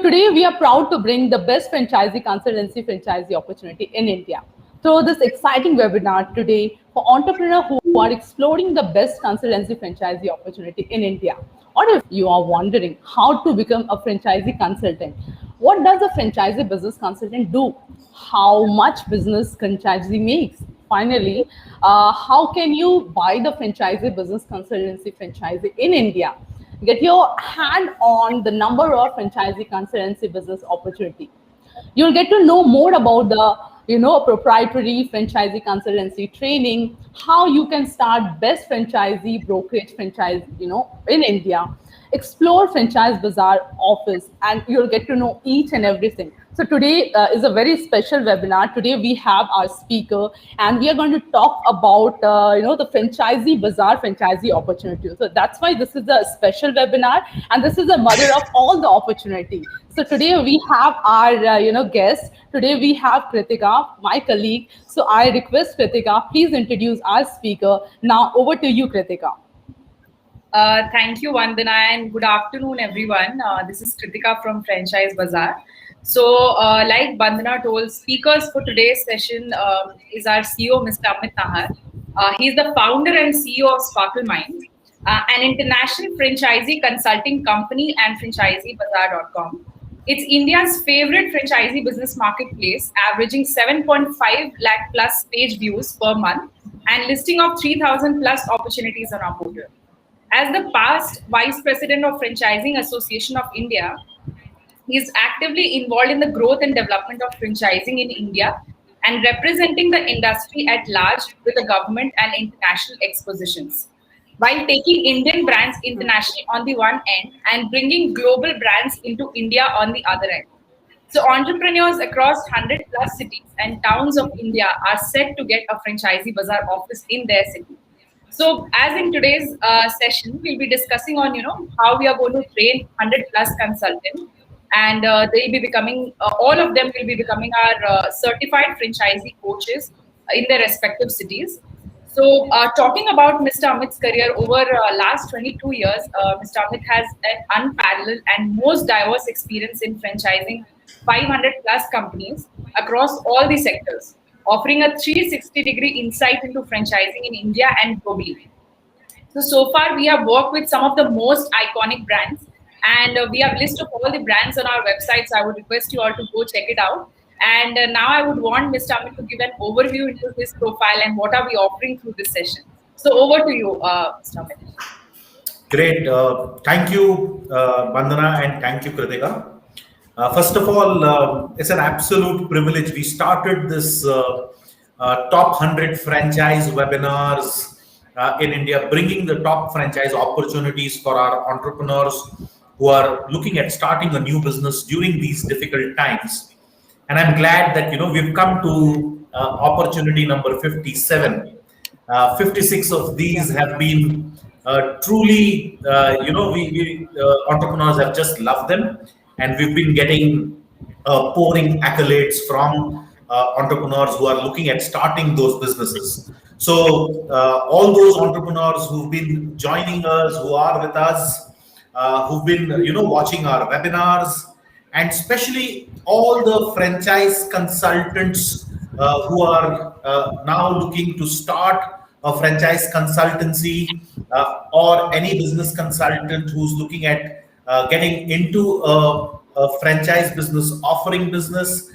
Today we are proud to bring the best franchisee opportunity in India. Through this exciting webinar today for entrepreneurs who are exploring the best consultancy franchisee opportunity in India. Or if you are wondering how to become a franchisee consultant, what does a franchisee business consultant do? How much business franchisee makes? Finally, how can you buy the franchisee business consultancy franchisee in India? Get your hand on the number of franchisee consultancy business opportunity. You'll get to know more about the proprietary franchisee consultancy training, how you can start best franchisee brokerage franchise in India, explore FranchiseBazar office, and you'll get to know each and everything. So today is a very special webinar. Today we have our speaker, and we are going to talk about the FranchiseBazar franchisee opportunity. So that's why this is a special webinar, and this is the mother of all the opportunity. So today we have our guest. Today we have Kritika, my colleague. So I request Kritika, please introduce our speaker. Now over to you, Kritika. Thank you, Bandana, and good afternoon, everyone. This is Kritika from FranchiseBazar. So, like Bandana told, speakers for today's session is our CEO, Mr. Amit Nahar. He's the founder and CEO of Sparkle Mind, an international franchisee consulting company and FranchiseBazar.com. It's India's favorite franchisee business marketplace, averaging 7.5 lakh plus page views per month and listing of 3,000 plus opportunities on our portal. As the past Vice President of Franchising Association of India, he is actively involved in the growth and development of franchising in India and representing the industry at large with the government and international expositions, while taking Indian brands internationally on the one end and bringing global brands into India on the other end. So entrepreneurs across 100 plus cities and towns of India are set to get a FranchiseBazar office in their city. So as in today's session, we'll be discussing on, how we are going to train 100 plus consultants, and they'll be becoming, all of them will be becoming our certified franchisee coaches in their respective cities. So talking about Mr. Amit's career over last 22 years, Mr. Amit has an unparalleled and most diverse experience in franchising 500 plus companies across all the sectors, offering a 360-degree insight into franchising in India and globally. So far, we have worked with some of the most iconic brands, and we have a list of all the brands on our website, so I would request you all to go check it out. And now I would want Mr. Amit to give an overview into his profile and what are we offering through this session. So over to you, Mr. Amit. Great. Thank you, Bandana, and thank you, Kritika. First of all, it's an absolute privilege. We started this top 100 franchise webinars in India, bringing the top franchise opportunities for our entrepreneurs who are looking at starting a new business during these difficult times. And I'm glad that, we've come to opportunity number 57. 56 of these have been truly, we entrepreneurs have just loved them. And we've been getting pouring accolades from entrepreneurs who are looking at starting those businesses. So all those entrepreneurs who've been joining us, who are with us, who've been watching our webinars, and especially all the franchise consultants who are now looking to start a franchise consultancy or any business consultant who's looking at getting into a franchise business, offering business,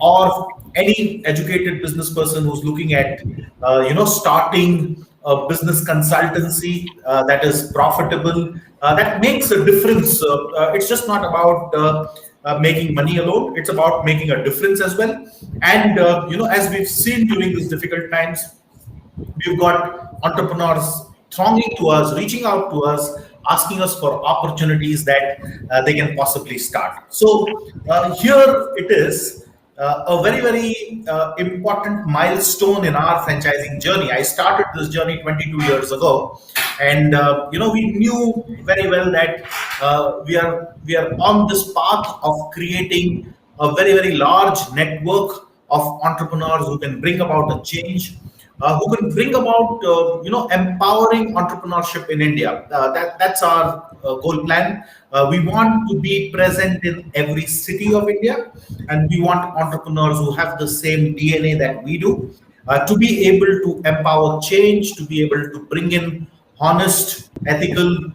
or any educated business person who's looking at, starting a business consultancy that is profitable, that makes a difference. It's just not about making money alone. It's about making a difference as well. And, as we've seen during these difficult times, we've got entrepreneurs thronging to us, reaching out to us, asking us for opportunities that they can possibly start. So here it is, a very, very important milestone in our franchising journey. I started this journey 22 years ago, and we knew very well that we are on this path of creating a very, very large network of entrepreneurs who can bring about a change, who can bring about empowering entrepreneurship in India. That's our goal plan. We want to be present in every city of India, and we want entrepreneurs who have the same DNA that we do, to be able to empower change, to be able to bring in honest, ethical,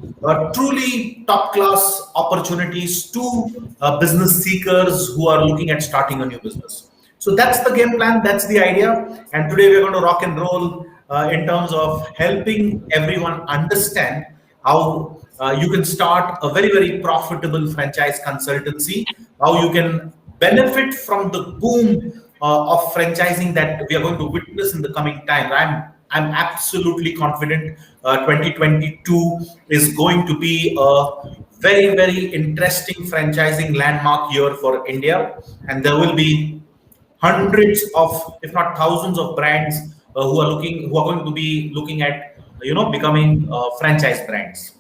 truly top class opportunities to business seekers who are looking at starting a new business. So that's the game plan, that's the idea. And today we're going to rock and roll in terms of helping everyone understand how you can start a very, very profitable franchise consultancy, how you can benefit from the boom of franchising that we are going to witness in the coming time. I'm absolutely confident 2022 is going to be a very, very interesting franchising landmark year for India, and there will be hundreds of, if not thousands, of brands who are going to be looking at becoming franchise brands.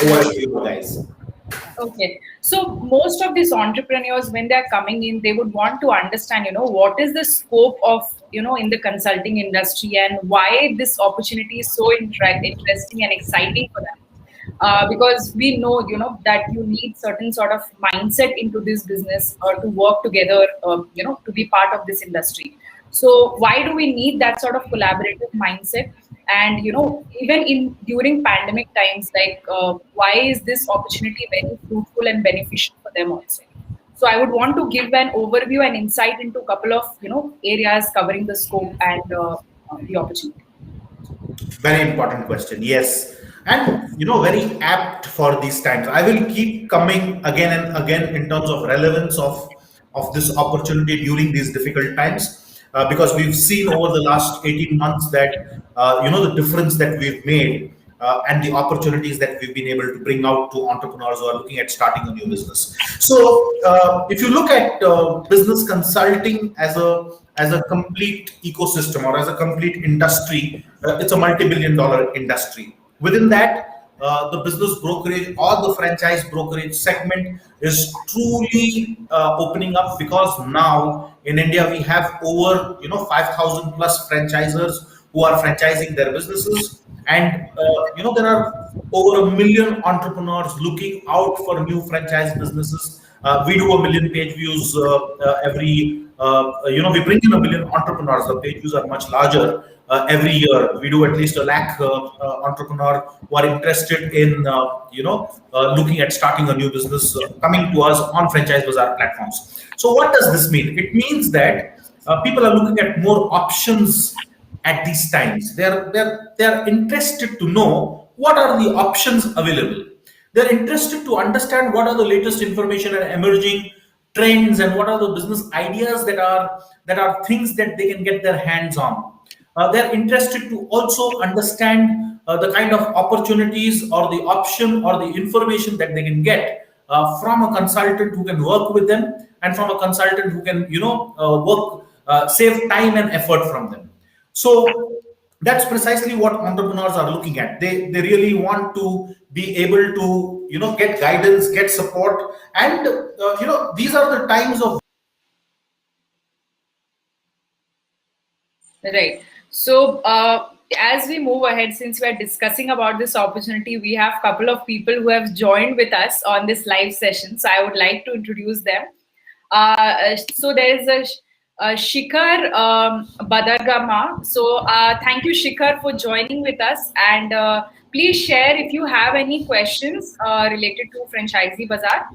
Over to you guys. Okay. So most of these entrepreneurs, when they're coming in, they would want to understand, what is the scope of, in the consulting industry and why this opportunity is so interesting and exciting for them. Because we know, that you need certain sort of mindset into this business or to work together, to be part of this industry. So why do we need that sort of collaborative mindset? And even in during pandemic times, like why is this opportunity very fruitful and beneficial for them also? So I would want to give an overview and insight into a couple of areas covering the scope and the opportunity. Very important question. Yes. And very apt for these times. I will keep coming again and again in terms of relevance of this opportunity during these difficult times, because we've seen over the last 18 months that the difference that we've made, and the opportunities that we've been able to bring out to entrepreneurs who are looking at starting a new business. So if you look at business consulting as a complete ecosystem or as a complete industry, it's a multi-billion-dollar industry. Within that, the business brokerage or the franchise brokerage segment is truly opening up, because now in India we have over 5,000 plus franchisors who are franchising their businesses, and there are over 1 million entrepreneurs looking out for new franchise businesses. We do 1 million page views every. We bring in 1 million entrepreneurs. The page views are much larger. Every year we do at least 1 lakh entrepreneur who are interested in looking at starting a new business, coming to us on FranchiseBazar platforms. So what does this mean? It means that people are looking at more options at these times. They're interested to know what are the options available. They're interested to understand what are the latest information and emerging trends, and what are the business ideas that are things that they can get their hands on. They're interested to also understand the kind of opportunities or the option or the information that they can get from a consultant who can work with them, and from a consultant who can save time and effort from them. So that's precisely what entrepreneurs are looking at. They really want to be able to get guidance, get support, and these are the times of. Right. So as we move ahead, since we are discussing about this opportunity, we have a couple of people who have joined with us on this live session. So I would like to introduce them. So there is a Shikhar Badargama. So thank you, Shikhar, for joining with us. And please share if you have any questions related to FranchiseBazar.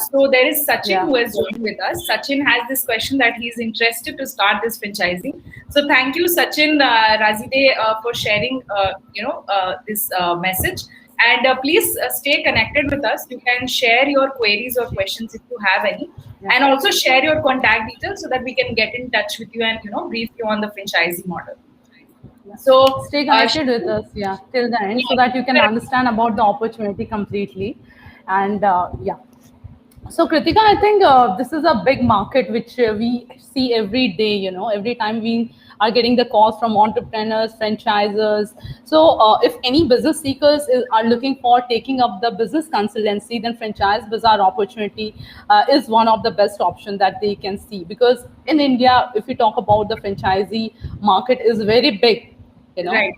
So there is Sachin who has joined with us. Sachin has this question that he's interested to start this franchising. So thank you, Sachin Razide, for sharing, this message. And please stay connected with us. You can share your queries or questions if you have any, and also share your contact details so that we can get in touch with you and brief you on the franchising model. So stay connected with us, till the end, so that you can understand about the opportunity completely. And so Kritika, I think this is a big market which we see every day. Every time we are getting the calls from entrepreneurs, franchisers. So if any business seekers are looking for taking up the business consultancy, then FranchiseBazar opportunity is one of the best options that they can see. Because in India, if we talk about the franchisee market is very big, Right.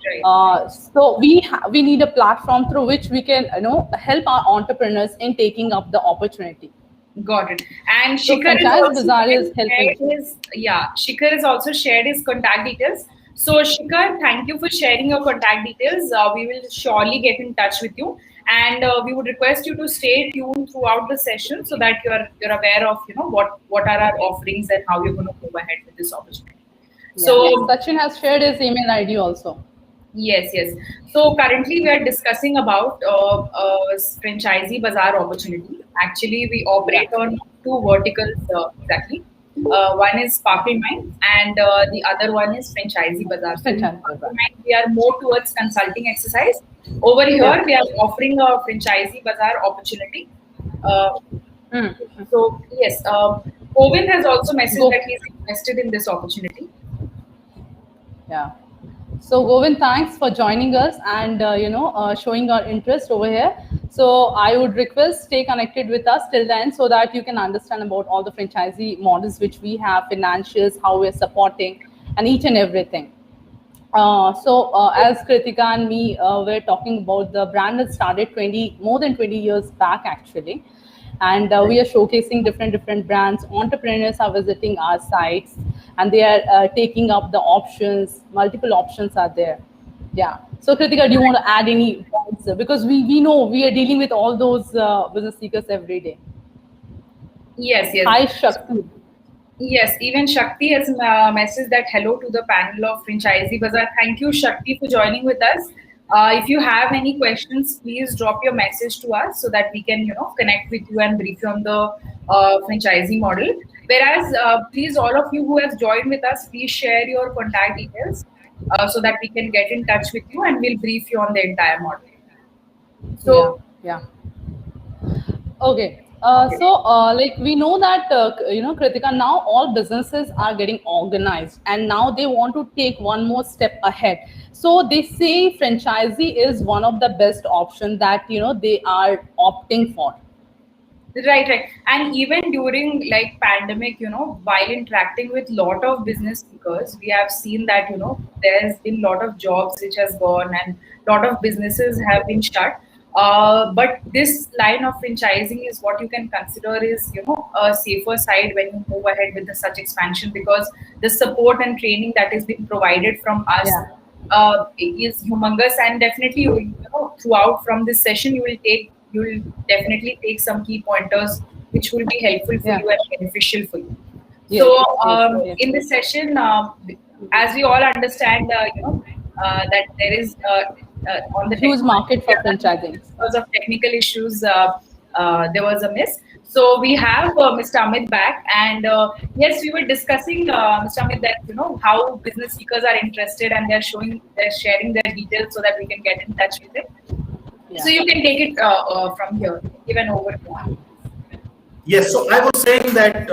so we need a platform through which we can help our entrepreneurs in taking up the opportunity. Got it. And So Shikhar is also FranchiseBazar is helping. Shikhar has also shared his contact details. So Shikhar, thank you for sharing your contact details. We will surely get in touch with you, and we would request you to stay tuned throughout the session so that you're aware of what are our offerings and how you're going to move ahead with this opportunity. So Sachin has shared his email ID also. Yes. So currently we are discussing about FranchiseBazar opportunity. Actually, we operate on two verticals exactly. One is Sparkle Mind and the other one is FranchiseBazar. So in Sparkle Mind, we are more towards consulting exercise. Over here, we are offering a FranchiseBazar opportunity. So yes, Owen has also messaged that he is interested in this opportunity. Yeah. So Govind, thanks for joining us and showing your interest over here. So I would request stay connected with us till then so that you can understand about all the franchisee models which we have, financials, how we're supporting, and each and everything. As Kritika and me were talking about, the brand that started more than 20 years back actually. And we are showcasing different brands. Entrepreneurs are visiting our sites and they are taking up the options. Multiple options are there. Yeah. So Kritika, do you want to add any points? Because we know we are dealing with all those business seekers every day. Yes. Hi, Shakti. Yes, even Shakti has messaged that hello to the panel of FranchiseBazar. Thank you, Shakti, for joining with us. If you have any questions, please drop your message to us so that we can, connect with you and brief you on the franchisee model. Whereas, please, all of you who have joined with us, please share your contact details so that we can get in touch with you and we'll brief you on the entire model. So, yeah. Okay. Like we know that, Kritika, now all businesses are getting organized and now they want to take one more step ahead. So they say franchisee is one of the best options that, they are opting for. Right. And even during like pandemic, while interacting with lot of business seekers, we have seen that, there's been lot of jobs which has gone and lot of businesses have been shut. But this line of franchising is what you can consider is, a safer side when you move ahead with such expansion, because the support and training that is being provided from us is humongous. And definitely, throughout from this session, you will definitely take some key pointers which will be helpful for you and beneficial for you. In this session, as we all understand, that there is on the huge market for franchising. Because of technical issues, there was a miss. So we have Mr. Amit back, and yes, we were discussing, Mr. Amit, that how business seekers are interested and they're sharing their details so that we can get in touch with it. So you can take it from here. Give an overview. Yes, so I was saying that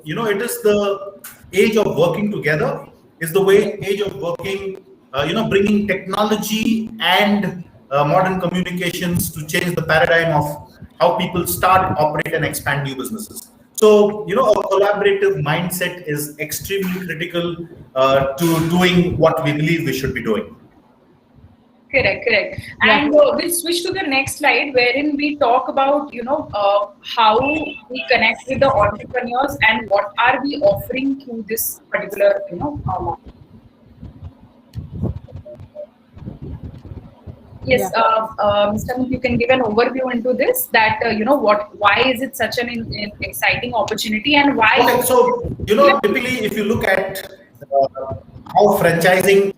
it is the age of working together, is the age of working, bringing technology and modern communications to change the paradigm of how people start, operate, and expand new businesses. So, a collaborative mindset is extremely critical to doing what we believe we should be doing. Correct. And we'll switch to the next slide, wherein we talk about, how we connect with the entrepreneurs and what are we offering through this particular, model. Yes, Mr. you can give an overview into this, that, why is it such an exciting opportunity and why? Okay, so, typically, if you look at how franchising,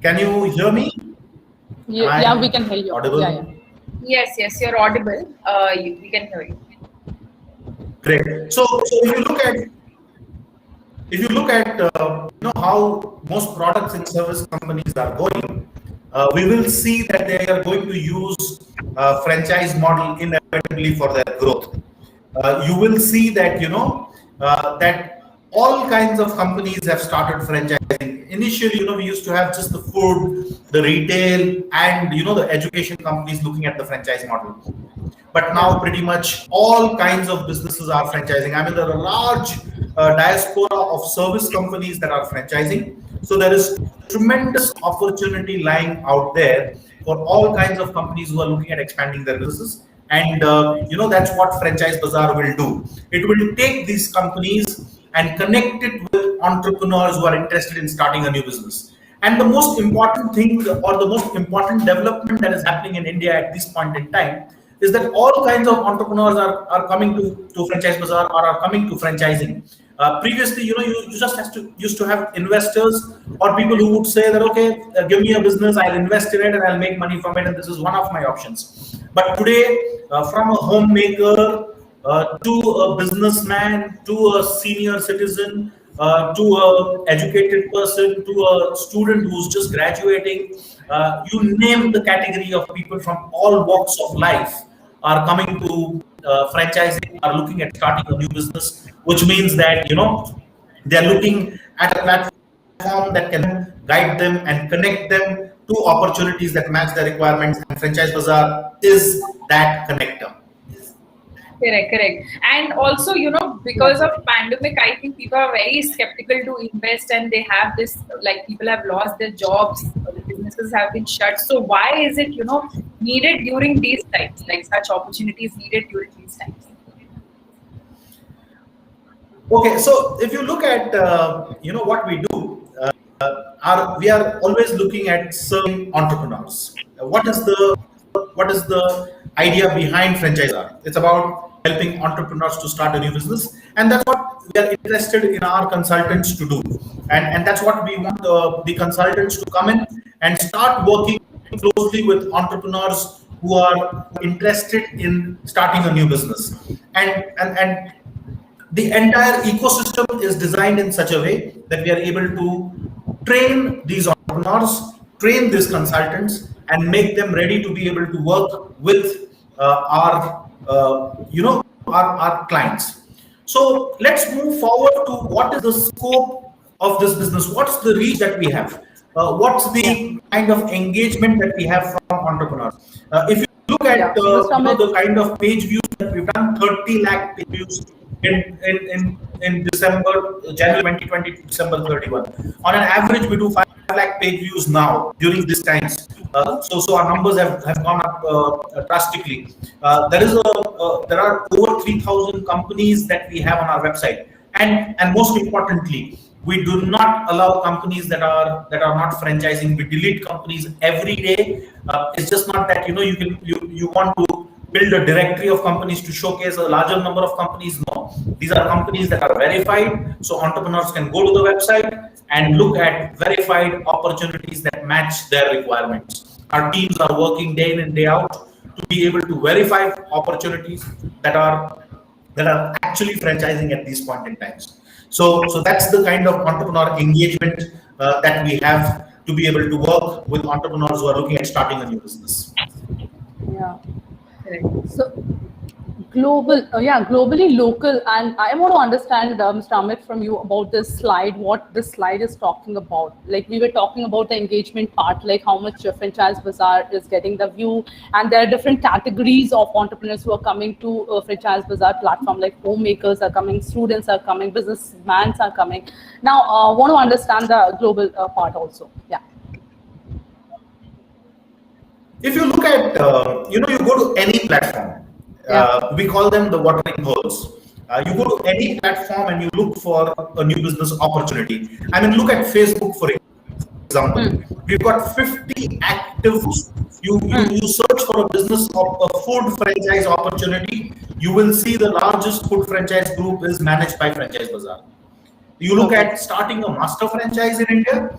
can you hear me? Yeah, we can hear you. Audible? Yeah. Yes, you're audible. We can hear you. Great. So if you look at how most products and service companies are going, we will see that they are going to use franchise model inevitably for their growth. You will see that that all kinds of companies have started franchising. Initially, we used to have just the food, the retail, and the education companies looking at the franchise model. But now pretty much all kinds of businesses are franchising. I mean, there are a large diaspora of service companies that are franchising. So there is tremendous opportunity lying out there for all kinds of companies who are looking at expanding their businesses. And that's what FranchiseBazar will do. It will take these companies and connect it with entrepreneurs who are interested in starting a new business. And the most important thing, or the most important development that is happening in India at this point in time, is that all kinds of entrepreneurs are coming to FranchiseBazar or are coming to franchising. Previously, you just used to have investors or people who would say that, okay, give me a business, I'll invest in it and I'll make money from it, and this is one of my options. But today, from a homemaker to a businessman, to a senior citizen, to a educated person, to a student who's just graduating, you name the category of people from all walks of life are coming to franchising, are looking at starting a new business, which means that they're looking at a platform that can guide them and connect them to opportunities that match their requirements, and FranchiseBazar is that connector. Correct. And also, because of pandemic, I think people are very skeptical to invest, and they have this, like, people have lost their jobs, the businesses have been shut. So why is it, needed during these times, like such opportunities needed during these times? Okay, so if you look at what we do, we are always looking at serving entrepreneurs. What is the idea behind FranchiseBazar? It's about helping entrepreneurs to start a new business, and that's what we are interested in our consultants to do, and that's what we want the consultants to come in and start working closely with entrepreneurs who are interested in starting a new business, and the entire ecosystem is designed in such a way that we are able to train these entrepreneurs, train these consultants, and make them ready to be able to work with our clients. So let's move forward to what is the scope of this business. What's the reach that we have? What's the kind of engagement that we have from entrepreneurs? If you look at the kind of page views that we've done, 30 lakh page views in January 2020 to December 31. On an average, we do 5 lakh page views now during these times. So our numbers have gone up drastically. There are over 3,000 companies that we have on our website, and most importantly, we do not allow companies that are not franchising. We delete companies every day. It's just not that you want to build a directory of companies to showcase a larger number of companies. No, these are companies that are verified, so entrepreneurs can go to the website and look at verified opportunities that match their requirements. Our teams are working day in and day out to be able to verify opportunities that are actually franchising at these point in times. So that's the kind of entrepreneur engagement that we have to be able to work with entrepreneurs who are looking at starting a new business. Yeah. So globally, local, and I want to understand, Mr. Amit, from you about this slide, what this slide is talking about. Like, we were talking about the engagement part, like how much FranchiseBazar is getting the view, and there are different categories of entrepreneurs who are coming to FranchiseBazar platform, like homemakers are coming, students are coming, businessmen are coming. Now, I want to understand the global part also. Yeah. If you look at, you go to any platform, we call them the watering holes. You go to any platform and you look for a new business opportunity. I mean, look at Facebook, for example. We've got 50 active. You search for a business of a food franchise opportunity, you will see the largest food franchise group is managed by FranchiseBazar. You look at starting a master franchise in India,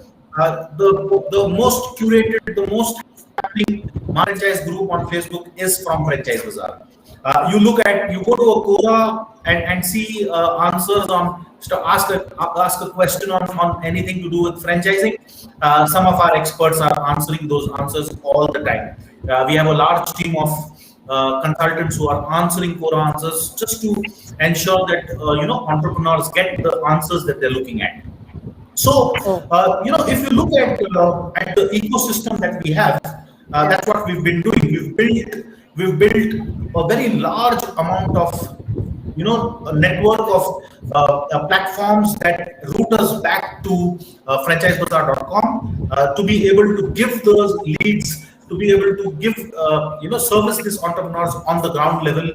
the most curated, the most happening franchise group on Facebook is from FranchiseBazar. You go to a Quora and see answers on, ask a question on anything to do with franchising. Some of our experts are answering those answers all the time. We have a large team of consultants who are answering core answers, just to ensure that entrepreneurs get the answers that they're looking at. So, if you look at the ecosystem that we have, that's what we've been doing. We've built a very large amount of a network of platforms that route us back to FranchiseBazar.com to be able to give those leads, to be able to give service these entrepreneurs on the ground level,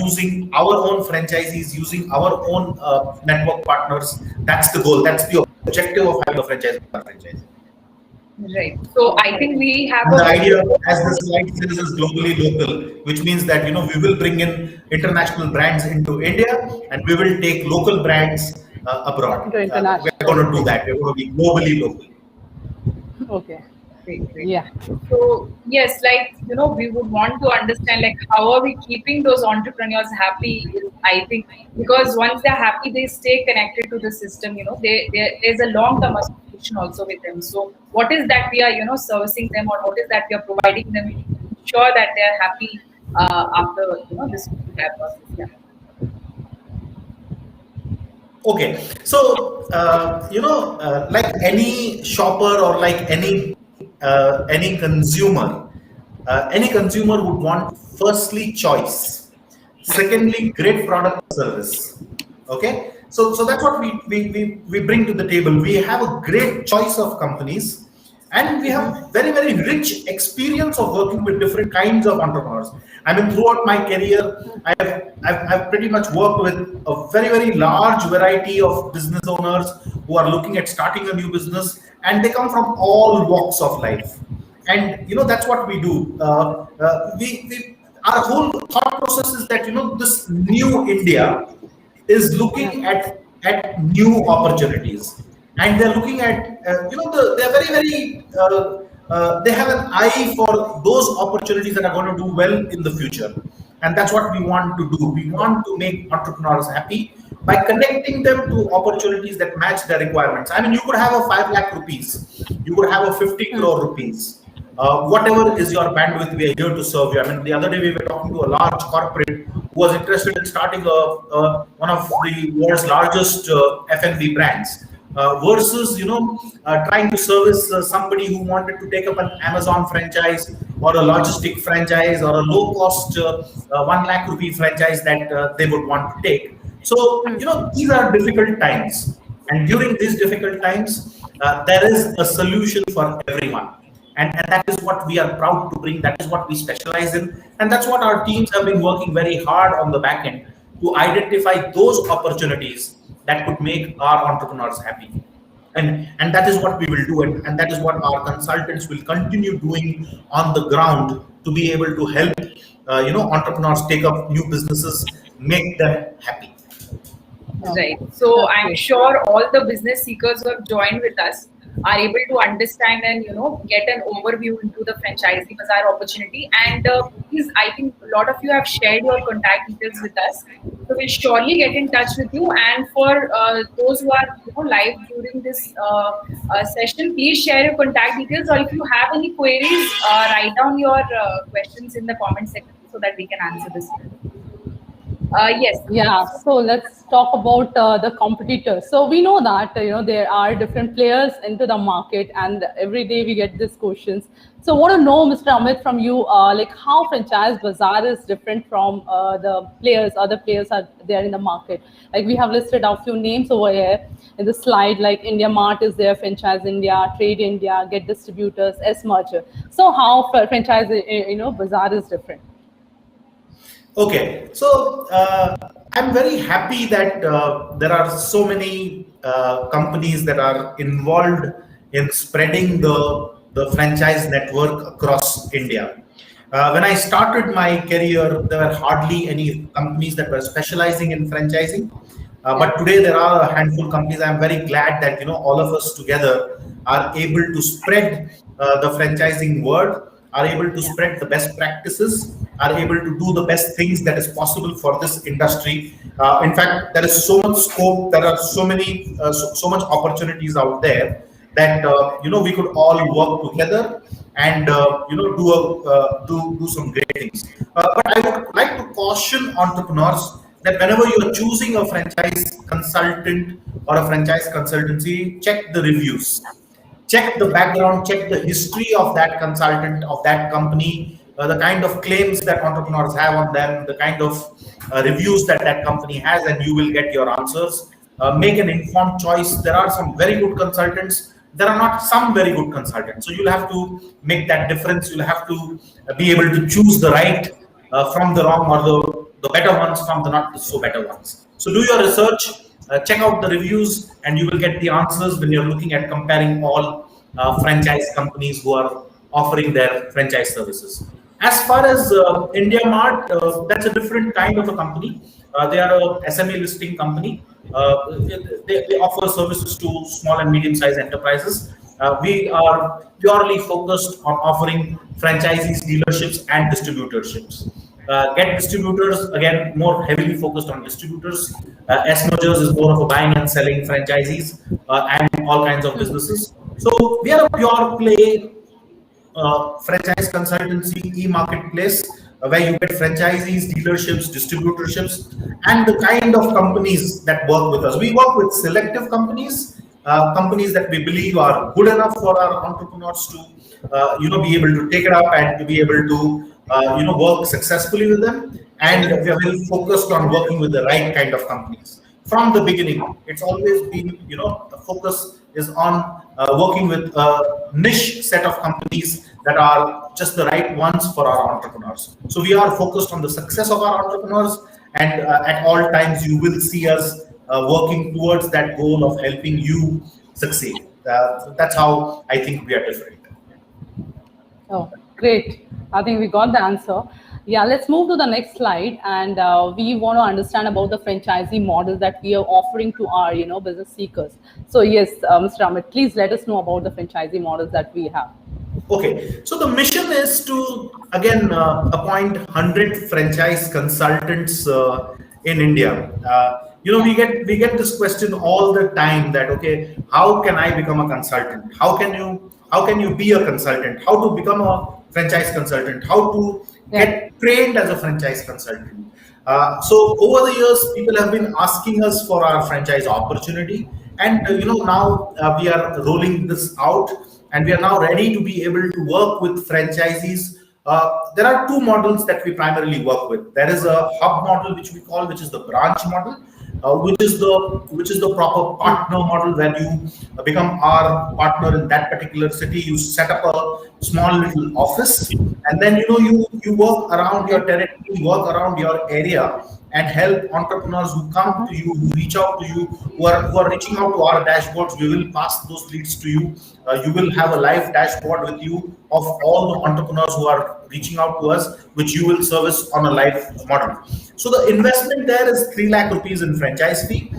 using our own franchisees, using our own network partners. That's the goal. That's the objective of having a franchise. Right. So I think we have the idea, as the slide says, is globally local, which means that we will bring in international brands into India, and we will take local brands abroad. We're going to do that. We're going to be globally local. Okay. Great. Yeah. So yes, we would want to understand how are we keeping those entrepreneurs happy? I think because once they're happy, they stay connected to the system. There's a long-term association also with them. So what is that we are servicing them, or what is that we are providing them to ensure that they are happy after this entire process? Yeah. Okay, so like any shopper or like any consumer, would want firstly choice, secondly great product service. Okay, so that's what we bring to the table. We have a great choice of companies, and we have very, very rich experience of working with different kinds of entrepreneurs. I mean, throughout my career, I've pretty much worked with a very, very large variety of business owners who are looking at starting a new business, and they come from all walks of life. And that's what we do. Our whole thought process is that this new India is looking at new opportunities, and they're looking at they're very, very they have an eye for those opportunities that are going to do well in the future. And that's what we want to do. We want to make entrepreneurs happy by connecting them to opportunities that match their requirements. I mean, you could have a 5 lakh rupees, you could have a 50 crore rupees, whatever is your bandwidth, we are here to serve you. I mean, the other day we were talking to a large corporate who was interested in starting one of the world's largest F&B brands, versus trying to service somebody who wanted to take up an Amazon franchise or a logistic franchise or a low cost 1 lakh rupee franchise that they would want to take. So these are difficult times, and during these difficult times there is a solution for everyone. And that is what we are proud to bring. That is what we specialize in. And that's what our teams have been working very hard on the back end to identify those opportunities that could make our entrepreneurs happy. And that is what we will do. And that is what our consultants will continue doing on the ground to be able to help entrepreneurs take up new businesses, make them happy. Right. So I'm sure all the business seekers who have joined with us are able to understand and get an overview into the FranchiseBazar opportunity. And please, I think a lot of you have shared your contact details with us, so we'll surely get in touch with you. And for those who are live during this session, please share your contact details, or if you have any queries, write down your questions in the comment section so that we can answer this. Yes. Yeah. So let's talk about the competitors. So we know that there are different players into the market, and every day we get these questions. So I want to know, Mr. Amit, from you, like how FranchiseBazar is different from the players, other players are there in the market. Like we have listed a few names over here in the slide, like India Mart is there, Franchise India, Trade India, Get Distributors, S Merger. So how FranchiseBazar is different? Okay, so I'm very happy that there are so many companies that are involved in spreading the franchise network across India. When I started my career, there were hardly any companies that were specializing in franchising. But today there are a handful of companies. I'm very glad that all of us together are able to spread the franchising word, are able to spread the best practices, are able to do the best things that is possible for this industry. In fact, there is so much scope, there are so much opportunities out there that we could all work together and do some great things. But I would like to caution entrepreneurs that whenever you are choosing a franchise consultant or a franchise consultancy, check the reviews, check the background, check the history of that consultant, of that company, the kind of claims that entrepreneurs have on them, the kind of reviews that that company has, and you will get your answers. Make an informed choice. There are some very good consultants. There are not some very good consultants. So you'll have to make that difference. You'll have to be able to choose the right from the wrong, or the better ones from the not so better ones. So do your research, check out the reviews, and you will get the answers when you're looking at comparing all franchise companies who are offering their franchise services. As far as India Mart, that's a different kind of a company. They are a SME listing company. They offer services to small and medium-sized enterprises. We are purely focused on offering franchisees, dealerships, and distributorships. Get distributors, again, more heavily focused on distributors. S-mergers is more of a buying and selling franchisees and all kinds of businesses. So we are a pure play franchise consultancy e-marketplace where you get franchisees, dealerships, distributorships, and the kind of companies that work with us. We work with selective companies, companies that we believe are good enough for our entrepreneurs to, be able to take it up and to be able to, work successfully with them. And we are very focused on working with the right kind of companies. From the beginning, it's always been, the focus is on working with a niche set of companies that are just the right ones for our entrepreneurs. So we are focused on the success of our entrepreneurs, and at all times you will see us working towards that goal of helping you succeed. So that's how I think we are different. Oh, great. I think we got the answer. Yeah, let's move to the next slide, and we want to understand about the franchisee model that we are offering to our, business seekers. So yes, Mr. Amit, please let us know about the franchisee models that we have. Okay, so the mission is to again appoint 100 franchise consultants in India. We get this question all the time that, okay, how can I become a consultant? How can you be a consultant? How to become a franchise consultant? How to get trained as a franchise consultant? So over the years, people have been asking us for our franchise opportunity, and now we are rolling this out, and we are now ready to be able to work with franchisees. There are two models that we primarily work with. There is a hub model, which we call, which is the branch model, which is the proper partner model, where you become our partner in that particular city. You set up a small little office, and then you work around your territory, work around your area, and help entrepreneurs who come to you, who reach out to you, who are reaching out to our dashboards. We will pass those leads to you. You will have a live dashboard with you of all the entrepreneurs who are reaching out to us, which you will service on a live model. So the investment there is 3 lakh rupees in franchise fee.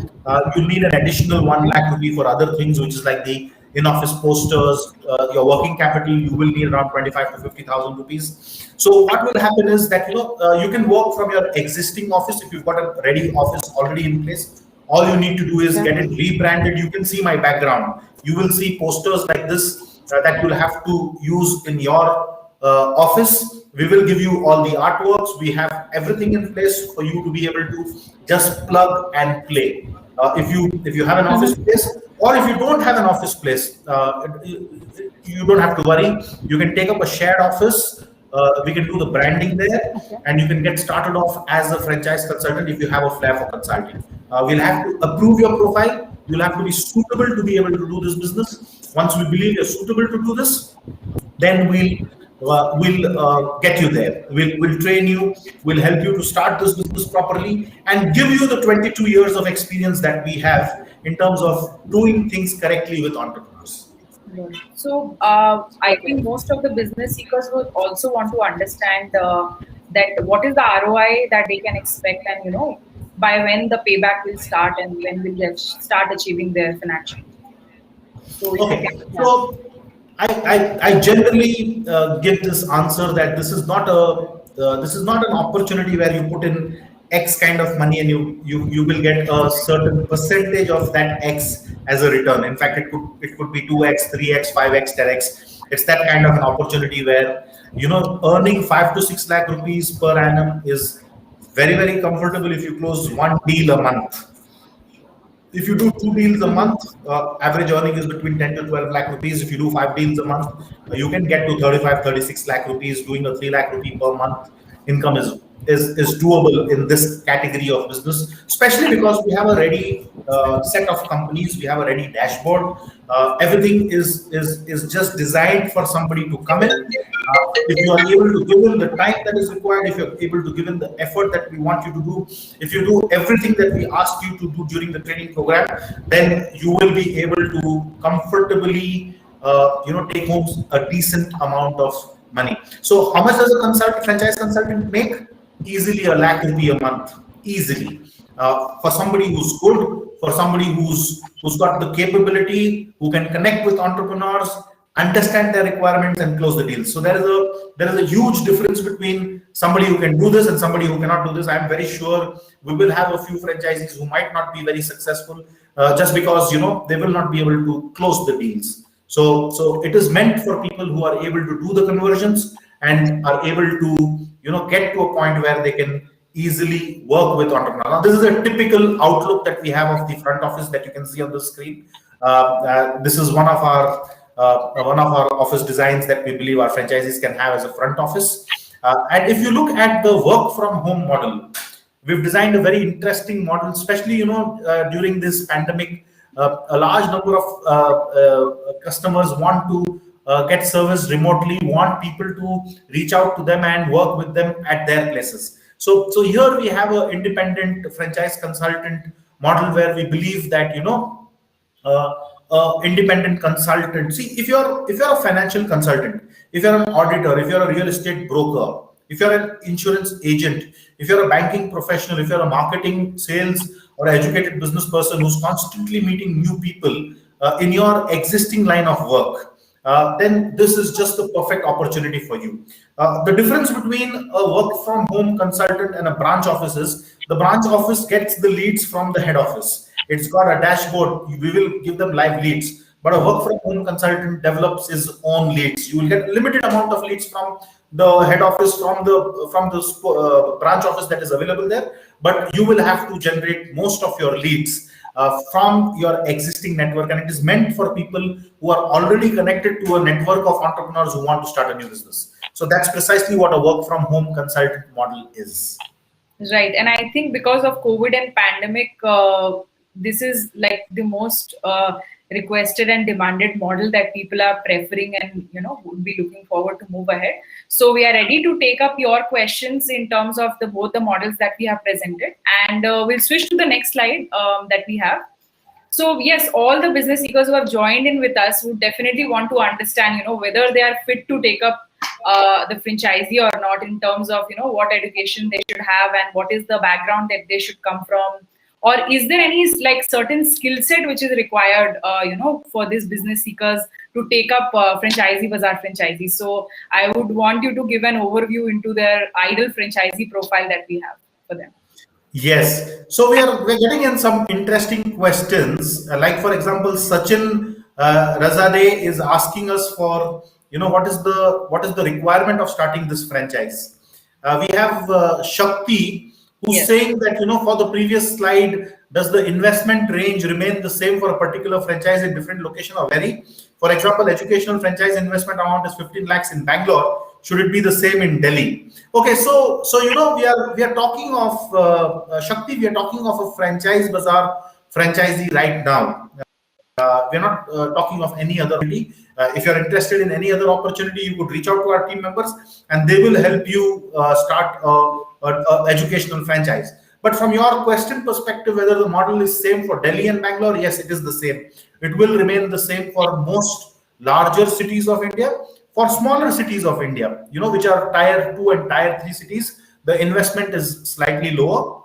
You need an additional 1 lakh rupee for other things, which is like the in-office posters, your working capital. You will need around 25 to 50,000 rupees. So what will happen is that you can work from your existing office. If you've got a ready office already in place, all you need to do is get it rebranded. You can see my background. You will see posters like this that you'll have to use in your office. We will give you all the artworks. We have everything in place for you to be able to just plug and play. If you have an office place, or if you don't have an office place, you don't have to worry. You can take up a shared office. We can do the branding there, and you can get started off as a franchise consultant if you have a flair for consulting. We'll have to approve your profile. You'll have to be suitable to be able to do this business. Once we believe you're suitable to do this, then we'll get you there. We'll train you. We'll help you to start this business properly and give you the 22 years of experience that we have in terms of doing things correctly with entrepreneurs. So I think most of the business seekers will also want to understand that what is the ROI that they can expect, and by when the payback will start and when will they start achieving their financial. So I generally give this answer that this is not an opportunity where you put in X kind of money and you will get a certain percentage of that X as a return. In fact, it could be 2X, 3X, 5X, 10X. It's that kind of an opportunity where, earning 5 to 6 lakh rupees per annum is very, very comfortable if you close one deal a month. If you do 2 deals a month, average earning is between 10 to 12 lakh rupees. If you do 5 deals a month, you can get to 35, 36 lakh rupees. Doing a 3 lakh rupee per month income is doable in this category of business, especially because we have a ready set of companies. We have a ready dashboard. Everything is just designed for somebody to come in. If you are able to give in the time that is required, if you're able to give in the effort that we want you to do, if you do everything that we ask you to do during the training program, then you will be able to comfortably, take home a decent amount of money. So how much does a franchise consultant make? Easily a lakh rupee a month, easily. For somebody who's good, for somebody who's got the capability, who can connect with entrepreneurs, understand their requirements and close the deals. So there is a huge difference between somebody who can do this and somebody who cannot do this. I'm very sure we will have a few franchisees who might not be very successful just because they will not be able to close the deals. So it is meant for people who are able to do the conversions and are able to get to a point where they can easily work with entrepreneurs. Now, this is a typical outlook that we have of the front office that you can see on the screen. This is one of our office designs that we believe our franchisees can have as a front office. And if you look at the work from home model, we've designed a very interesting model, especially during this pandemic. A large number of customers want to get service remotely, want people to reach out to them and work with them at their places. So here we have an independent franchise consultant model where we believe that independent consultant. See, if you're a financial consultant, if you're an auditor, if you're a real estate broker, if you're an insurance agent, if you're a banking professional, if you're a marketing, sales, or educated business person who's constantly meeting new people in your existing line of work, then this is just the perfect opportunity for you. The difference between a work from home consultant and a branch office is the branch office gets the leads from the head office. It's got a dashboard. We will give them live leads. But a work from home consultant develops his own leads. You will get a limited amount of leads from the head office, from the branch office that is available there. But you will have to generate most of your leads from your existing network. And it is meant for people who are already connected to a network of entrepreneurs who want to start a new business. So that's precisely what a work from home consultant model is. Right. And I think because of COVID and pandemic, this is like the most requested and demanded model that people are preferring and would be looking forward to move ahead. So we are ready to take up your questions in terms of both the models that we have presented, and we'll switch to the next slide that we have. So yes, all the business seekers who have joined in with us would definitely want to understand whether they are fit to take up the franchisee or not, in terms of what education they should have and what is the background that they should come from. Or is there any certain skill set which is required, for these business seekers to take up FranchiseBazar franchisee? So I would want you to give an overview into their ideal franchisee profile that we have for them. Yes. So we're getting in some interesting questions. Like for example, Sachin Razade is asking us for what is the requirement of starting this franchise. We have Shakti, who's saying that, for the previous slide, does the investment range remain the same for a particular franchise in different location or vary? For example, educational franchise investment amount is 15 lakhs in Bangalore. Should it be the same in Delhi? Okay, so we are talking of Shakti. We are talking of a FranchiseBazar franchisee right now. We're not talking of any other opportunity. If you're interested in any other opportunity, you could reach out to our team members and they will help you start an educational franchise. But from your question perspective, whether the model is same for Delhi and Bangalore, yes, it is the same. It will remain the same for most larger cities of India. For smaller cities of India, which are tier 2 and tier 3 cities, the investment is slightly lower.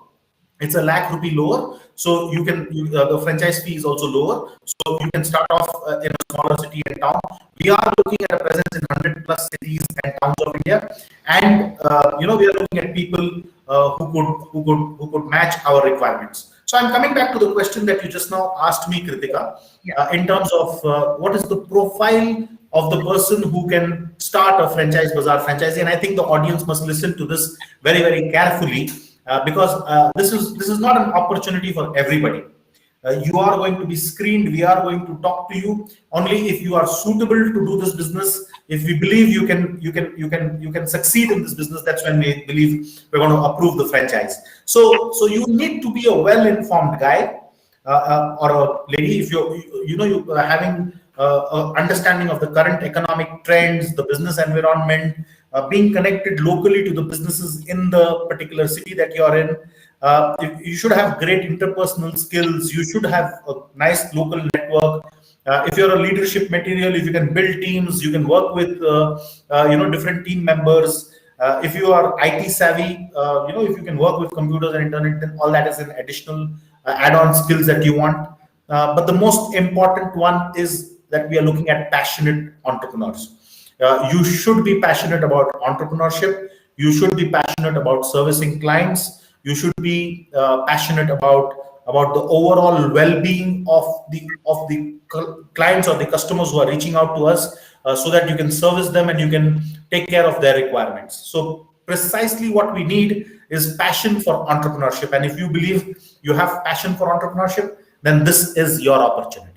It's a lakh rupee lower. So the franchise fee is also lower. So you can start off in a smaller city and town. We are looking at a presence in 100 plus cities and towns of India, and we are looking at people who could match our requirements. So I'm coming back to the question that you just now asked me, Kritika, in terms of what is the profile of the person who can start a FranchiseBazar franchisee. And I think the audience must listen to this very, very carefully, because this is not an opportunity for everybody. You are going to be screened. We are going to talk to you only if you are suitable to do this business. If we believe you can succeed in this business, that's when we believe we're going to approve the franchise. So you need to be a well-informed guy or a lady. If you are having understanding of the current economic trends, the business environment, being connected locally to the businesses in the particular city that you are in. You should have great interpersonal skills. You should have a nice local network. If you're a leadership material, if you can build teams, you can work with different team members. If you are IT savvy, if you can work with computers and internet, then all that is an additional add-on skills that you want. But the most important one is that we are looking at passionate entrepreneurs. You should be passionate about entrepreneurship. You should be passionate about servicing clients. You should be passionate about the overall well-being of the clients or the customers who are reaching out to us, so that you can service them and you can take care of their requirements. So precisely what we need is passion for entrepreneurship. And if you believe you have passion for entrepreneurship, then this is your opportunity.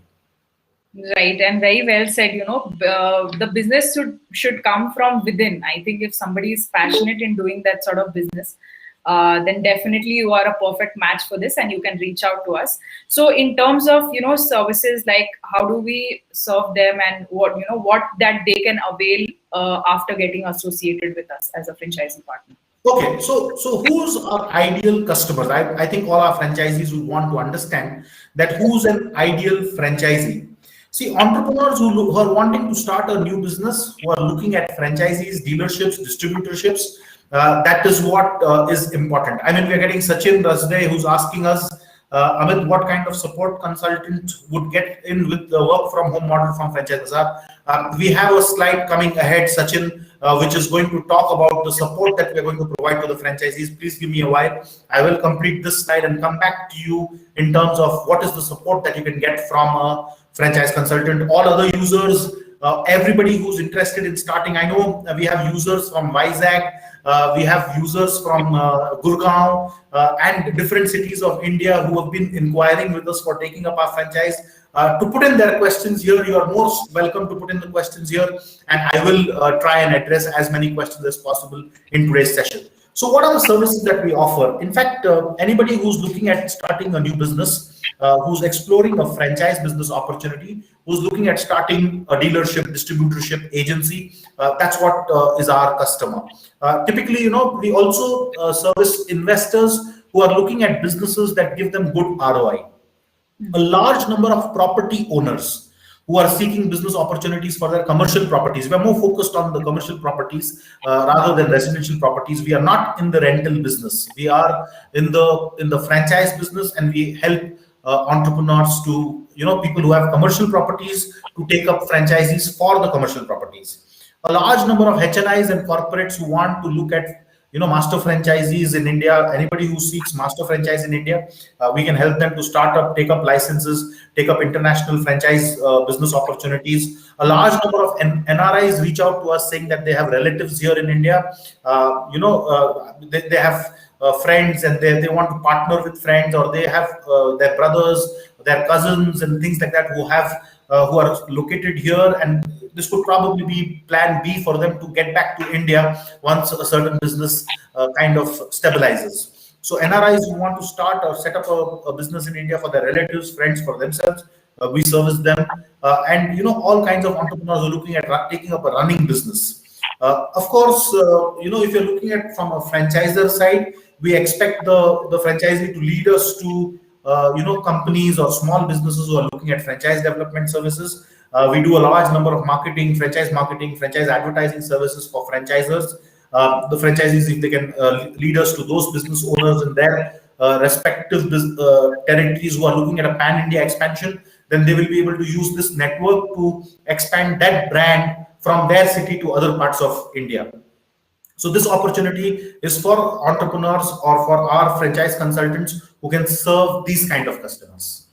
Right, and very well said. The business should come from within. I think if somebody is passionate in doing that sort of business, then definitely you are a perfect match for this, and you can reach out to us. So in terms of services, like how do we serve them, and what that they can avail after getting associated with us as a franchising partner. Okay, so who's our ideal customers? I think all our franchisees would want to understand that who's an ideal franchisee. See, entrepreneurs who are wanting to start a new business, who are looking at franchisees, dealerships, distributorships, that is what is important. I mean, we're getting Sachin Rasde, who's asking us, Amit, what kind of support consultant would get in with the work from home model from FranchiseBazar? We have a slide coming ahead, Sachin, which is going to talk about the support that we're going to provide to the franchisees. Please give me a while. I will complete this slide and come back to you in terms of what is the support that you can get from a franchise consultant. All other users, everybody who's interested in starting, I know we have users from Vizag, we have users from Gurgaon and different cities of India who have been inquiring with us for taking up our franchise. To put in their questions here, you are most welcome to put in the questions here, and I will try and address as many questions as possible in today's session. So what are the services that we offer? In fact, anybody who's looking at starting a new business, who's exploring a franchise business opportunity, who's looking at starting a dealership, distributorship, agency, that's what is our customer. Typically, we also service investors who are looking at businesses that give them good ROI. A large number of property owners who are seeking business opportunities for their commercial properties. We are more focused on the commercial properties rather than residential properties. We are not in the rental business. We are in the franchise business, and we help entrepreneurs to, people who have commercial properties to take up franchisees for the commercial properties. A large number of HNIs and corporates who want to look at master franchisees in India. Anybody who seeks master franchise in India, we can help them to start up, take up licenses, take up international franchise business opportunities. A large number of NRIs reach out to us saying that they have relatives here in India. They have friends, and they want to partner with friends, or they have their brothers, their cousins, and things like that who are located here, and this could probably be plan B for them to get back to India once a certain business kind of stabilizes. So NRIs who want to start or set up a business in India for their relatives, friends, for themselves, we service them, and all kinds of entrepreneurs who are looking at taking up a running business. Of course, if you're looking at from a franchisor side, we expect the franchisee to lead us to companies or small businesses who are looking at franchise development services. We do a large number of franchise advertising services for franchisors. The franchisees, if they can lead us to those business owners in their respective territories who are looking at a pan-India expansion, then they will be able to use this network to expand that brand from their city to other parts of India. So this opportunity is for entrepreneurs or for our franchise consultants who can serve these kind of customers.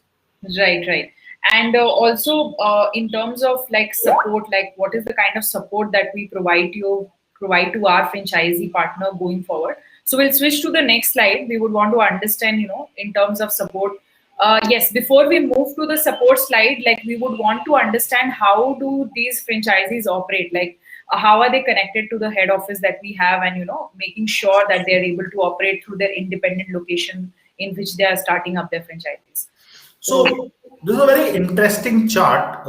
Right. And also in terms of like support, like what is the kind of support that we provide to our franchisee partner going forward. So we'll switch to the next slide. We would want to understand, in terms of support. Yes, before we move to the support slide, like we would want to understand how do these franchisees operate, like how are they connected to the head office that we have, and making sure that they're able to operate through their independent location in which they are starting up their franchises. So this is a very interesting chart,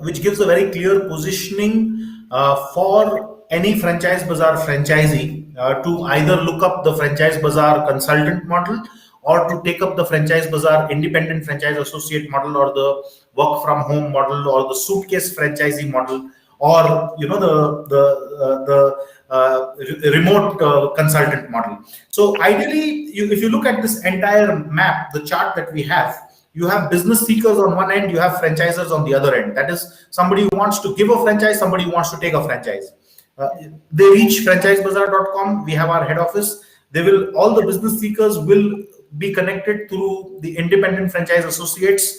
which gives a very clear positioning for any FranchiseBazar franchisee to either look up the FranchiseBazar consultant model or to take up the FranchiseBazar independent franchise associate model or the work from home model or the suitcase franchisee model or the remote consultant model. So ideally, if you look at this entire map, the chart that we have, you have business seekers on one end, you have franchisers on the other end. That is somebody who wants to give a franchise, somebody who wants to take a franchise. They reach franchisebazar.com. We have our head office. All the business seekers will be connected through the independent franchise associates,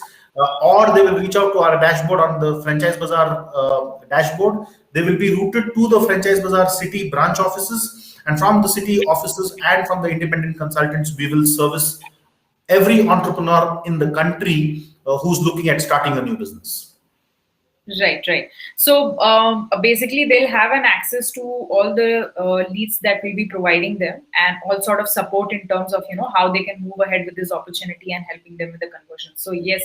or they will reach out to our dashboard on the FranchiseBazar dashboard. They will be routed to the FranchiseBazar city branch offices, and from the city offices and from the independent consultants, we will service every entrepreneur in the country who's looking at starting a new business. Right. So basically, they'll have an access to all the leads that we'll be providing them, and all sort of support in terms of how they can move ahead with this opportunity and helping them with the conversion. So yes,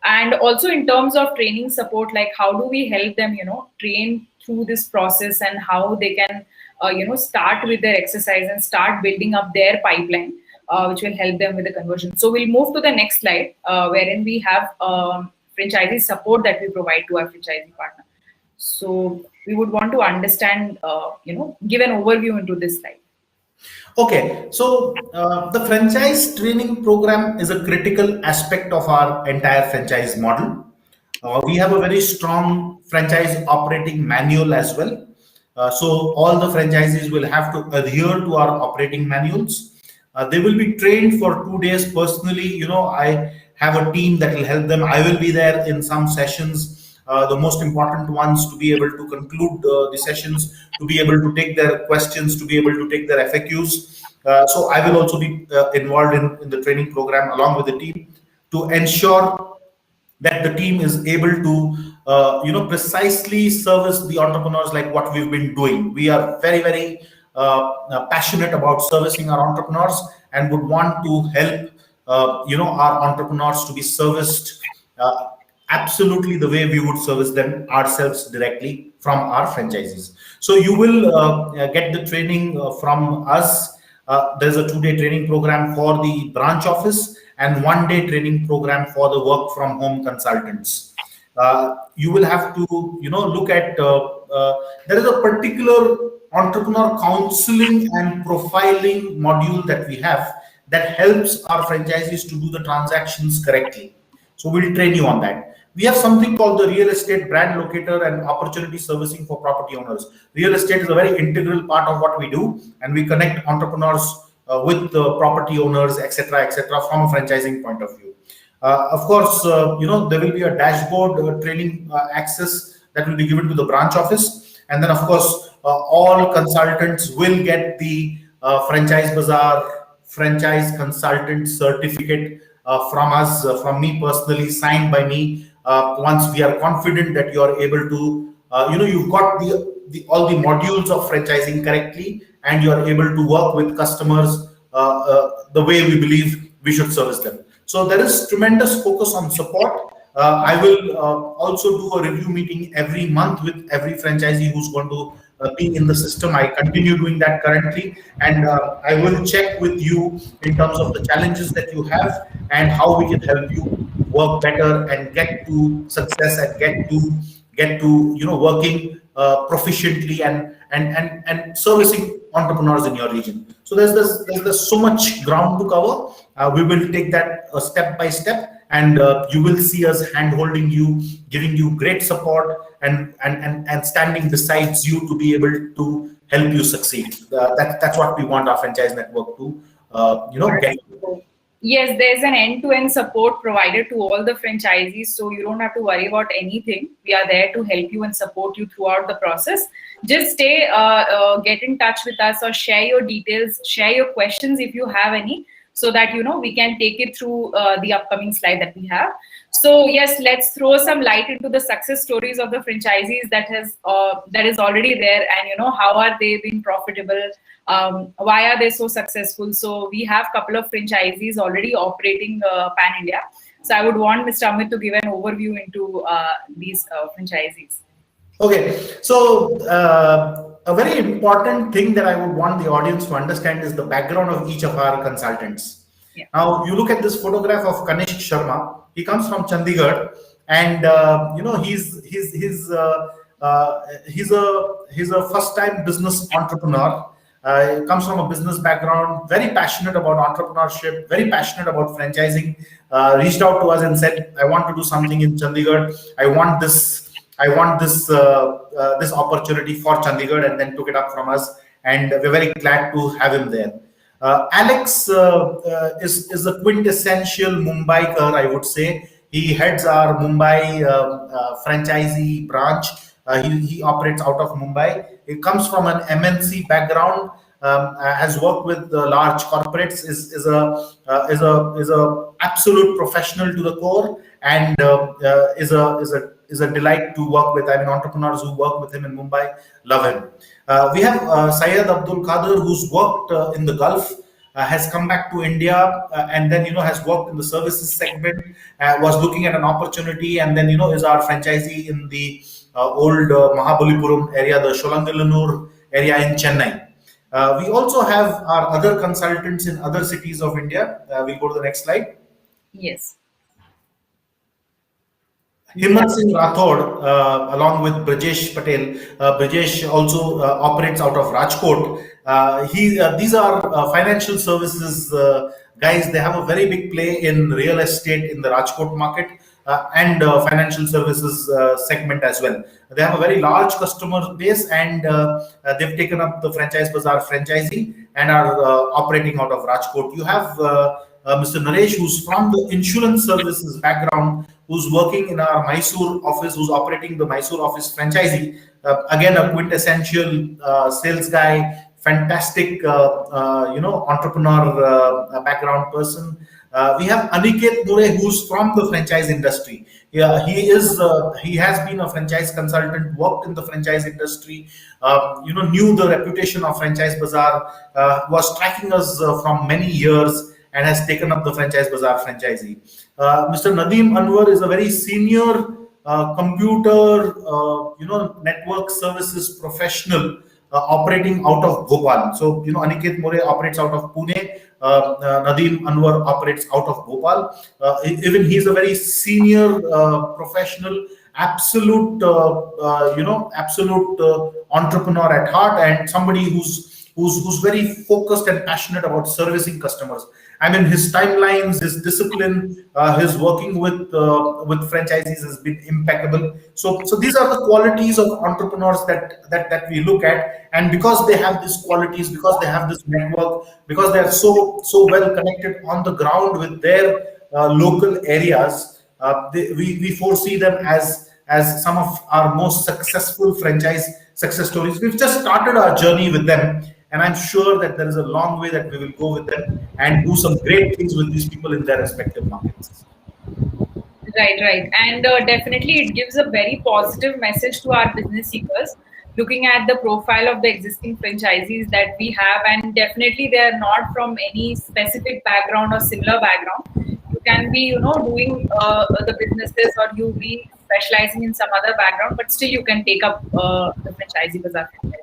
and also in terms of training support, like how do we help them train through this process, and how they can start with their exercise and start building up their pipeline, which will help them with the conversion. So we'll move to the next slide, wherein we have franchisee support that we provide to our franchisee partner. So we would want to understand, give an overview into this slide. Okay, so the franchise training program is a critical aspect of our entire franchise model. We have a very strong franchise operating manual as well. So all the franchisees will have to adhere to our operating manuals. They will be trained for 2 days personally. I have a team that will help them. I will be there in some sessions, the most important ones, to be able to conclude the sessions, to be able to take their questions, to be able to take their FAQs. So I will also be involved in the training program along with the team to ensure that the team is able to precisely service the entrepreneurs like what we've been doing. We are very, very passionate about servicing our entrepreneurs and would want to help our entrepreneurs to be serviced absolutely the way we would service them ourselves directly from our franchisees. So you will get the training from us. There's a 2-day training program for the branch office and 1-day training program for the work from home consultants. You will have to look at there is a particular entrepreneur counseling and profiling module that we have that helps our franchisees to do the transactions correctly. So we'll train you on that. We have something called the real estate brand locator and opportunity servicing for property owners. Real estate is a very integral part of what we do, and we connect entrepreneurs with the property owners, etc., from a franchising point of view. Of course, there will be a dashboard training access that will be given to the branch office, and then of course all consultants will get the FranchiseBazar franchise consultant certificate from us, from me personally, signed by me. Once we are confident that you are able to, you've got all the modules of franchising correctly, and you are able to work with customers the way we believe we should service them. So there is tremendous focus on support. I will also do a review meeting every month with every franchisee who's going to be in the system. I continue doing that currently, and I will check with you in terms of the challenges that you have and how we can help you work better and get to success and get to working proficiently and servicing entrepreneurs in your region. So there's so much ground to cover. We will take that step by step, and you will see us hand-holding you, giving you great support, and standing beside you to be able to help you succeed. That's what we want our franchise network to get. Yes, there's an end-to-end support provided to all the franchisees, so you don't have to worry about anything. We are there to help you and support you throughout the process. Just get in touch with us, or share your details, share your questions if you have any, so that we can take it through the upcoming slide that we have. So yes, let's throw some light into the success stories of the franchisees that is already there, and how are they being profitable. Why are they so successful? So we have a couple of franchisees already operating pan India. So I would want Mr. Amit to give an overview into these franchisees. Okay, so a very important thing that I would want the audience to understand is the background of each of our consultants. Yeah. Now, you look at this photograph of Kanishk Sharma. He comes from Chandigarh, and he's a first-time business entrepreneur. He comes from a business background, very passionate about entrepreneurship, very passionate about franchising. Reached out to us and said, "I want to do something in Chandigarh. I want this opportunity for Chandigarh," and then took it up from us, and we're very glad to have him there. Alex is a quintessential Mumbaiker, I would say. He heads our Mumbai franchisee branch. He operates out of Mumbai. He comes from an MNC background. Has worked with large corporates. Is a absolute professional to the core, and is a delight to work with. I mean, entrepreneurs who work with him in Mumbai love him. We have Syed Abdul Qadir, who's worked in the Gulf, has come back to India, and then has worked in the services segment, was looking at an opportunity, and then is our franchisee in the old Mahabalipuram area, the Sholangalanur area in Chennai. We also have our other consultants in other cities of India. We'll go to the next slide. Yes. Himmat Singh Rathod, along with Brajesh Patel. Brajesh also operates out of Rajkot. These are financial services guys. They have a very big play in real estate in the Rajkot market and financial services segment as well. They have a very large customer base, and they've taken up the FranchiseBazar franchising and are operating out of Rajkot. You have Mr. Naresh, who's from the insurance services background, who's working in our Mysore office, who's operating the Mysore office franchisee. Again, a quintessential sales guy, fantastic, entrepreneur background person. We have Aniket Mure, who's from the franchise industry. Yeah, he has been a franchise consultant, worked in the franchise industry, knew the reputation of FranchiseBazar, was tracking us from many years, and has taken up the FranchiseBazar franchisee. Mr. Nadeem Anwar is a very senior computer, network services professional operating out of Bhopal. So, Aniket More operates out of Pune. Nadeem Anwar operates out of Bhopal. Even he's a very senior professional, absolute entrepreneur at heart, and somebody who's very focused and passionate about servicing customers. I mean, his timelines, his discipline, his working with franchisees has been impeccable. So these are the qualities of entrepreneurs that we look at, and because they have these qualities, because they have this network, because they are so well connected on the ground with their local areas, we foresee them as some of our most successful franchise success stories. We've just started our journey with them, and I'm sure that there is a long way that we will go with them and do some great things with these people in their respective markets. Right. And definitely it gives a very positive message to our business seekers, looking at the profile of the existing franchisees that we have, and definitely they are not from any specific background or similar background. You can be, doing the businesses, or you be specializing in some other background, but still you can take up the FranchiseBazar franchise.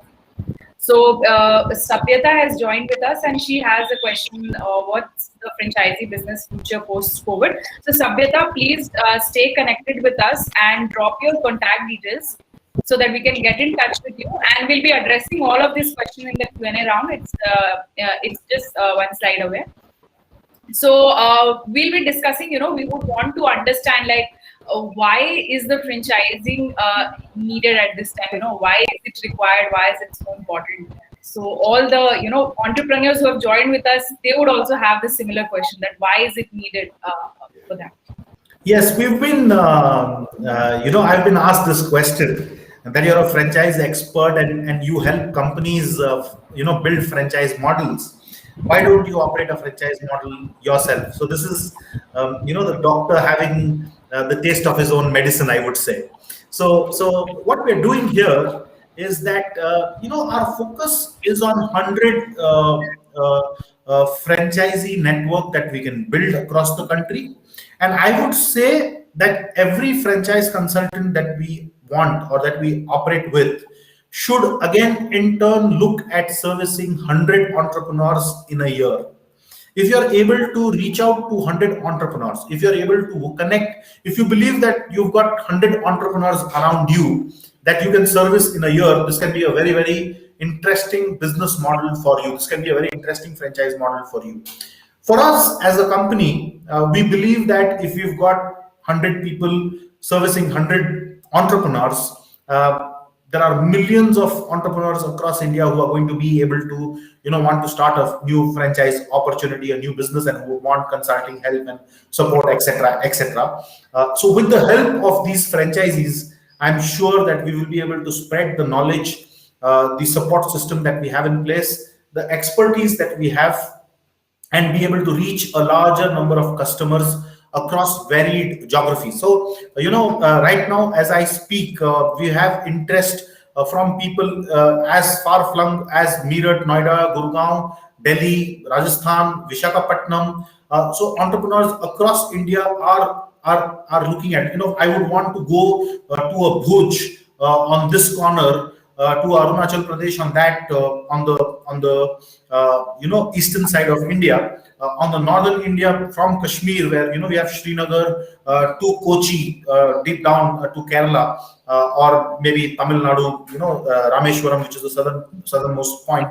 So Sabyata has joined with us, and she has a question: what's the franchisee business future post-COVID? So Sabyata, please stay connected with us and drop your contact details so that we can get in touch with you, and we'll be addressing all of these questions in the Q&A round. It's just one slide away. So we'll be discussing, we would want to understand, like, why is the franchising needed at this time? Why is it required? Why is it so important? So all the entrepreneurs who have joined with us, they would also have the similar question that why is it needed for that? Yes, we've been, I've been asked this question that you're a franchise expert and you help companies, build franchise models. Why don't you operate a franchise model yourself? So this is, the doctor having the taste of his own medicine, I would say. So what we're doing here is that, our focus is on 100 franchisee network that we can build across the country. And I would say that every franchise consultant that we want or that we operate with should again in turn look at servicing 100 entrepreneurs in a year. If you're able to reach out to 100 entrepreneurs, if you're able to connect, if you believe that you've got 100 entrepreneurs around you that you can service in a year, this can be a very, very interesting business model for you. This can be a very interesting franchise model for you. For us as a company, we believe that if we've got 100 people servicing 100 entrepreneurs, there are millions of entrepreneurs across India who are going to be able to, want to start a new franchise opportunity, a new business, and who want consulting help and support, etc., etc. So, with the help of these franchisees, I'm sure that we will be able to spread the knowledge, the support system that we have in place, the expertise that we have, and be able to reach a larger number of customers across varied geographies. So, right now, as I speak, we have interest from people as far flung as Meerut, Noida, Gurgaon, Delhi, Rajasthan, Visakhapatnam. So, entrepreneurs across India are looking at. I would want to go to a Bhuj on this corner. To Arunachal Pradesh on that on the eastern side of India, on the northern India from Kashmir, where we have Srinagar, to Kochi, deep down to Kerala, or maybe Tamil Nadu, Rameshwaram, which is the southernmost point.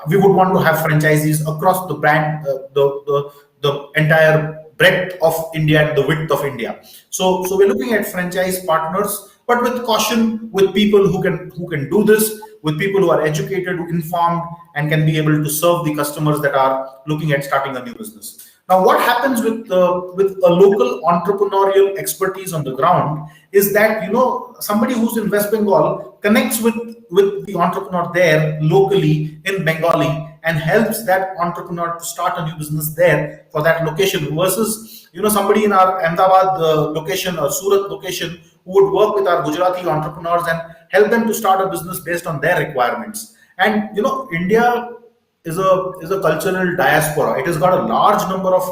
We would want to have franchisees across the brand, the entire breadth of India and the width of India. So we're looking at franchise partners, but with caution, with people who can do this, with people who are educated, informed, and can be able to serve the customers that are looking at starting a new business. Now, what happens with a local entrepreneurial expertise on the ground is that somebody who's in West Bengal connects with the entrepreneur there locally in Bengali and helps that entrepreneur to start a new business there for that location, versus somebody in our Ahmedabad location or Surat location who would work with our Gujarati entrepreneurs and help them to start a business based on their requirements. And India is a cultural diaspora. It has got a large number of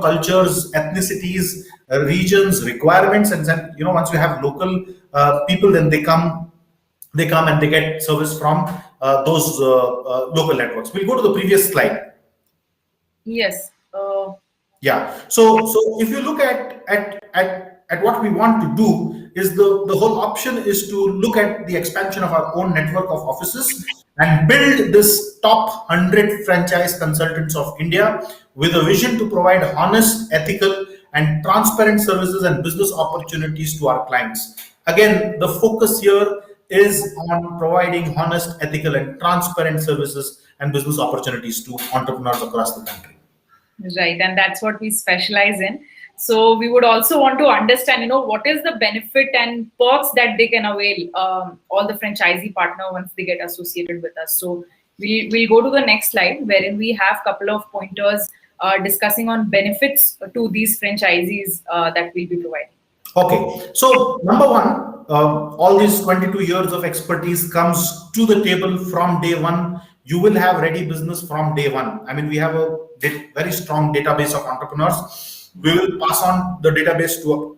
cultures, ethnicities, regions, requirements, and then once you have local people, then they come and they get service from those local networks. We'll go to the previous slide. Yes. Yeah. So if you look at what we want to do, is the whole option is to look at the expansion of our own network of offices and build this top 100 franchise consultants of India with a vision to provide honest, ethical, and transparent services and business opportunities to our clients. Again, the focus here is on providing honest, ethical, and transparent services and business opportunities to entrepreneurs across the country. Right, and that's what we specialize in. So we would also want to understand, what is the benefit and perks that they can avail, all the franchisee partner once they get associated with us. So we'll go to the next slide, wherein we have a couple of pointers discussing on benefits to these franchisees that we'll be providing. Okay, so number one, all these 22 years of expertise comes to the table from day one. You will have ready business from day one. I mean, we have a very strong database of entrepreneurs. We will pass on the database to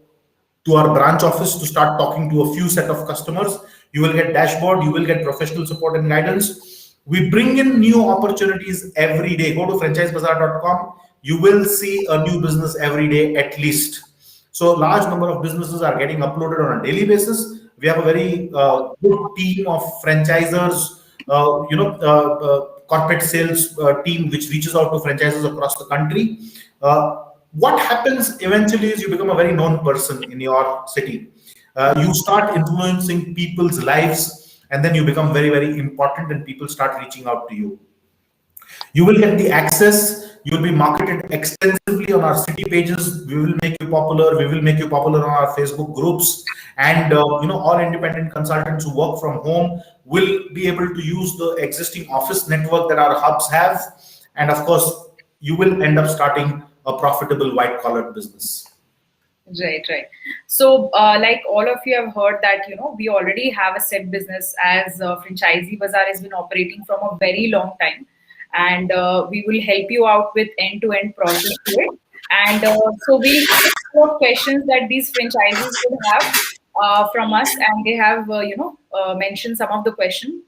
our branch office to start talking to a few set of customers. You will get dashboard, you will get professional support and guidance. We bring in new opportunities every day. Go to franchisebazar.com. You will see a new business every day at least. So large number of businesses are getting uploaded on a daily basis. We have a very good team of franchisors, corporate sales team which reaches out to franchises across the country. What happens eventually is you become a very known person in your city. You start influencing people's lives. and then you become very, very important and people start reaching out to you. You will get the access. You will be marketed extensively on our city pages. We will make you popular. We will make you popular on our Facebook groups. And all independent consultants who work from home will be able to use the existing office network that our hubs have. And of course, you will end up starting a profitable white-collar business. Right. So, like all of you have heard that, we already have a set business as FranchiseBazar has been operating from a very long time. And we will help you out with end-to-end process to it. And so we'll take more questions that these franchisees will have from us, and they have, mentioned some of the questions.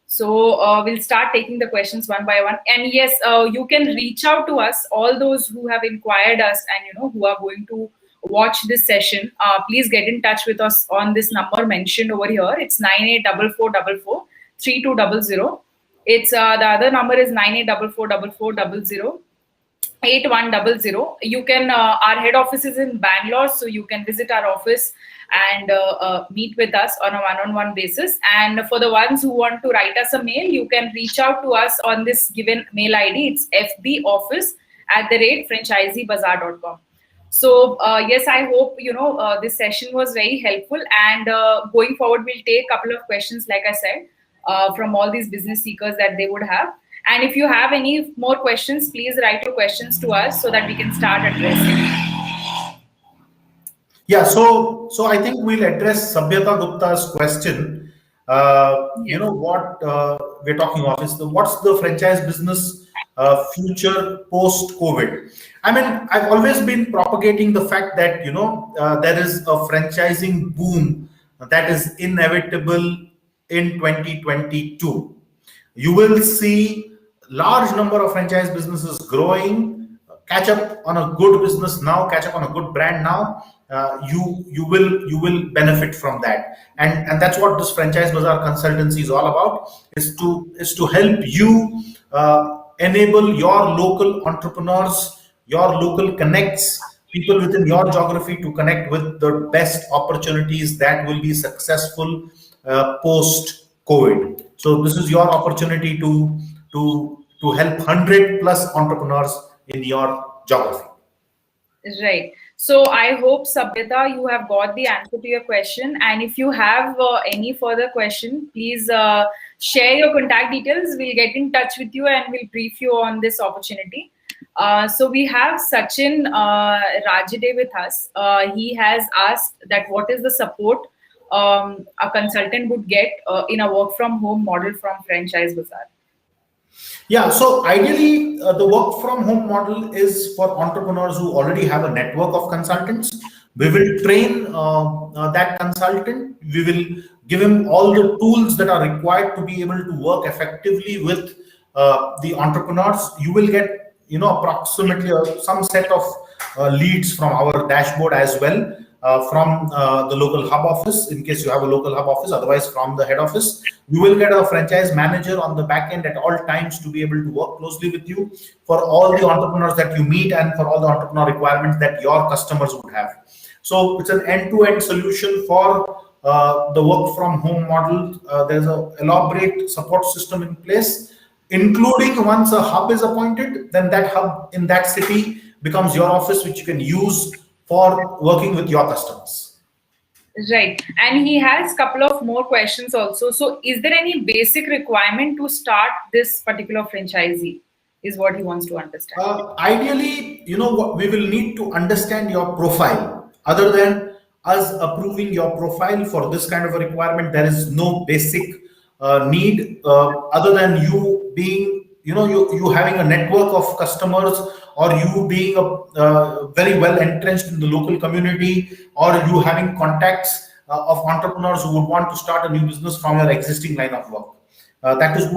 So we'll start taking the questions one by one. And yes, you can reach out to us, all those who have inquired us and who are going to watch this session. Please get in touch with us on this number mentioned over here. It's 984444 3200. It's the other number is 98444400 8100. You can our head office is in Bangalore, so you can visit our office and meet with us on a one-on-one basis. And for the ones who want to write us a mail, you can reach out to us on this given mail ID. It's fboffice@franchisebazar.com. So yes, I hope this session was very helpful, and going forward we'll take a couple of questions, like I said, from all these business seekers that they would have. And if you have any more questions, please write your questions to us so that we can start addressing. Yeah, so I think we'll address Sabhyata Gupta's question. What we're talking of is what's the franchise business future post-COVID. I mean, I've always been propagating the fact that there is a franchising boom that is inevitable in 2022. You will see large number of franchise businesses growing. Catch up on a good business now, catch up on a good brand now. You will benefit from that, and that's what this FranchiseBazar consultancy is all about, is to help you enable your local entrepreneurs, your local connects, people within your geography to connect with the best opportunities that will be successful post COVID. So this is your opportunity to help 100+ entrepreneurs in your geography. Right. So I hope, Sabhyata, you have got the answer to your question. And if you have any further question, please share your contact details. We'll get in touch with you and we'll brief you on this opportunity. So we have Sachin Rajade with us. He has asked that what is the support a consultant would get in a work from home model from FranchiseBazar? Yeah, so ideally, the work from home model is for entrepreneurs who already have a network of consultants. We will train that consultant. We will give him all the tools that are required to be able to work effectively with the entrepreneurs. You will get, approximately some set of leads from our dashboard as well. From the local hub office, in case you have a local hub office, otherwise from the head office. You will get a franchise manager on the back end at all times to be able to work closely with you for all the entrepreneurs that you meet and for all the entrepreneur requirements that your customers would have. So it's an end-to-end solution for the work from home model. There's an elaborate support system in place, including once a hub is appointed, then that hub in that city becomes your office, which you can use for working with your customers. Right. And he has a couple of more questions also. So is there any basic requirement to start this particular franchisee, is what he wants to understand? Ideally, what we will need to understand your profile. Other than us approving your profile for this kind of a requirement, there is no basic need other than you being, you having a network of customers, or you being very well entrenched in the local community, or you having contacts of entrepreneurs who would want to start a new business from your existing line of work. That is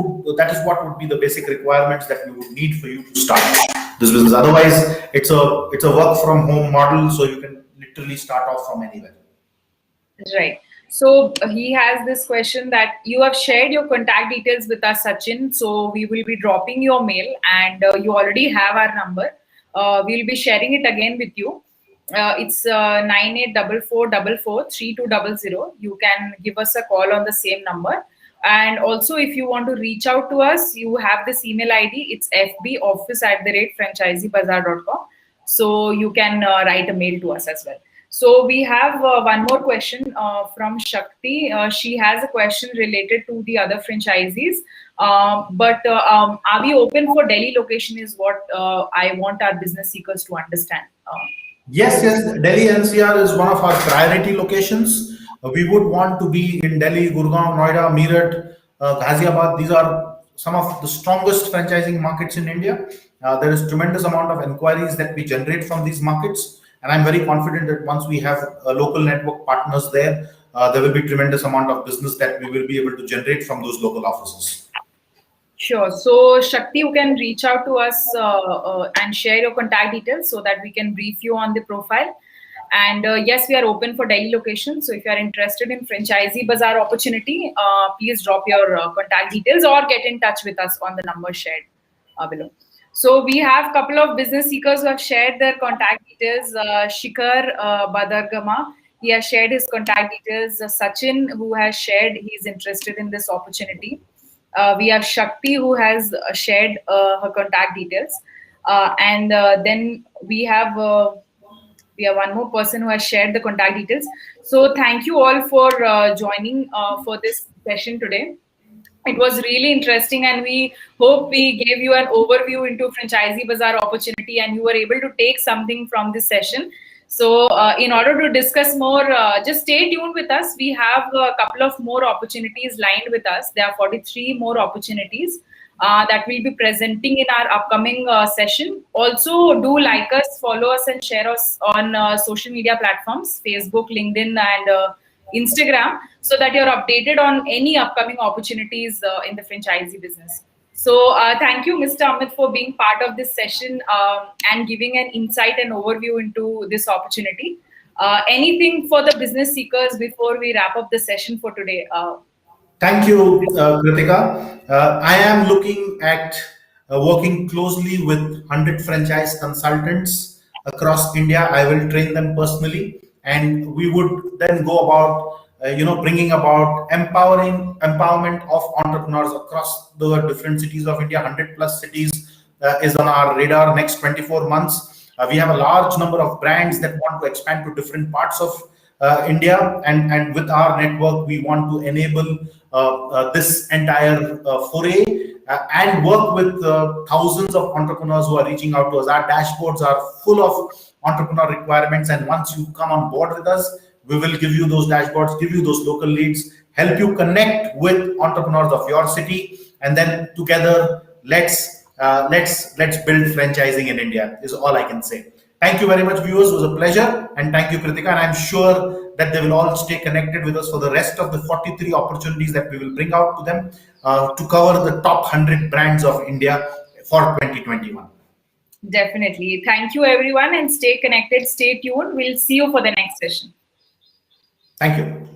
what would be the basic requirements that we would need for you to start this business. Otherwise, it's a work from home model, so you can literally start off from anywhere. Right. So he has this question that you have shared your contact details with us, Sachin. So we will be dropping your mail, and you already have our number. We'll be sharing it again with you. It's 9844443200. You can give us a call on the same number. And also, if you want to reach out to us, you have this email ID. It's fboffice@franchiseebazar.com. So you can write a mail to us as well. So we have one more question from Shakti. She has a question related to the other franchisees. Are we open for Delhi location is what I want our business seekers to understand. Yes, Delhi NCR is one of our priority locations. We would want to be in Delhi, Gurgaon, Noida, Meerut, Ghaziabad. These are some of the strongest franchising markets in India. There is tremendous amount of inquiries that we generate from these markets, and I'm very confident that once we have local network partners there, there will be tremendous amount of business that we will be able to generate from those local offices. Sure. So, Shakti, you can reach out to us and share your contact details so that we can brief you on the profile. And yes, we are open for Delhi location. So, if you are interested in FranchiseBazar opportunity, please drop your contact details or get in touch with us on the number shared below. So, we have a couple of business seekers who have shared their contact details. Shikhar Badargama, he has shared his contact details. Sachin, who has shared he is interested in this opportunity. We have Shakti, who has shared her contact details, and then we have one more person who has shared the contact details. So thank you all for joining for this session today. It was really interesting, and we hope we gave you an overview into FranchiseBazar opportunity, and you were able to take something from this session. So in order to discuss more, just stay tuned with us. We have a couple of more opportunities lined with us. There are 43 more opportunities that we'll be presenting in our upcoming session. Also, do like us, follow us, and share us on social media platforms, Facebook, LinkedIn, and Instagram, so that you're updated on any upcoming opportunities in the franchisee business. So thank you, Mr. Amit, for being part of this session and giving an insight and overview into this opportunity. Anything for the business seekers before we wrap up the session for today? Thank you, Kritika. I am looking at working closely with 100 franchise consultants across India. I will train them personally, and we would then go about bringing about empowerment of entrepreneurs across the different cities of India. 100 plus cities is on our radar next 24 months. We have a large number of brands that want to expand to different parts of India, and with our network we want to enable this entire foray and work with thousands of entrepreneurs who are reaching out to us. Our dashboards are full of entrepreneur requirements, and once you come on board with us, we will give you those dashboards, give you those local leads, help you connect with entrepreneurs of your city, and then together let's build franchising in India is all I can say. Thank you very much, viewers. It was a pleasure, and thank you, Kritika. And I'm sure that they will all stay connected with us for the rest of the 43 opportunities that we will bring out to them to cover the top 100 brands of India for 2021. Definitely. Thank you, everyone, and stay connected, stay tuned. We'll see you for the next session. Thank you.